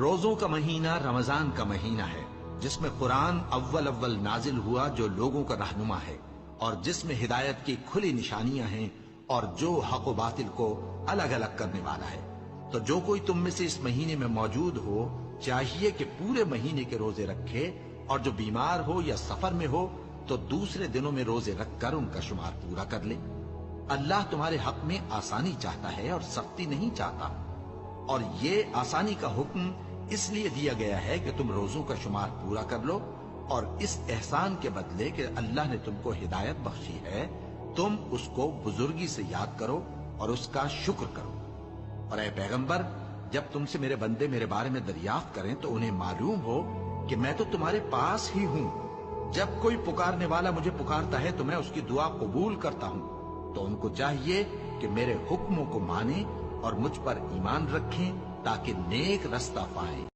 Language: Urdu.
روزوں کا مہینہ رمضان کا مہینہ ہے، جس میں قرآن اول نازل ہوا جو لوگوں کا رہنما ہے، اور جس میں ہدایت کی کھلی نشانیاں ہیں، اور جو حق و باطل کو الگ الگ کرنے والا ہے۔ تو جو کوئی تم میں سے اس مہینے میں موجود ہو چاہیے کہ پورے مہینے کے روزے رکھے، اور جو بیمار ہو یا سفر میں ہو تو دوسرے دنوں میں روزے رکھ کر ان کا شمار پورا کر لے۔ اللہ تمہارے حق میں آسانی چاہتا ہے اور سختی نہیں چاہتا، اور یہ آسانی کا حکم اس لیے دیا گیا ہے کہ تم روزوں کا شمار پورا کر لو، اور اس احسان کے بدلے کہ اللہ نے تم کو ہدایت بخشی ہے تم اس کو بزرگی سے یاد کرو اور اس کا شکر کرو۔ اور اے پیغمبر، جب تم سے میرے بندے میرے بارے میں دریافت کریں تو انہیں معلوم ہو کہ میں تو تمہارے پاس ہی ہوں۔ جب کوئی پکارنے والا مجھے پکارتا ہے تو میں اس کی دعا قبول کرتا ہوں۔ تو ان کو چاہیے کہ میرے حکموں کو مانیں اور مجھ پر ایمان رکھیں تاکہ نیک رستہ پائیں۔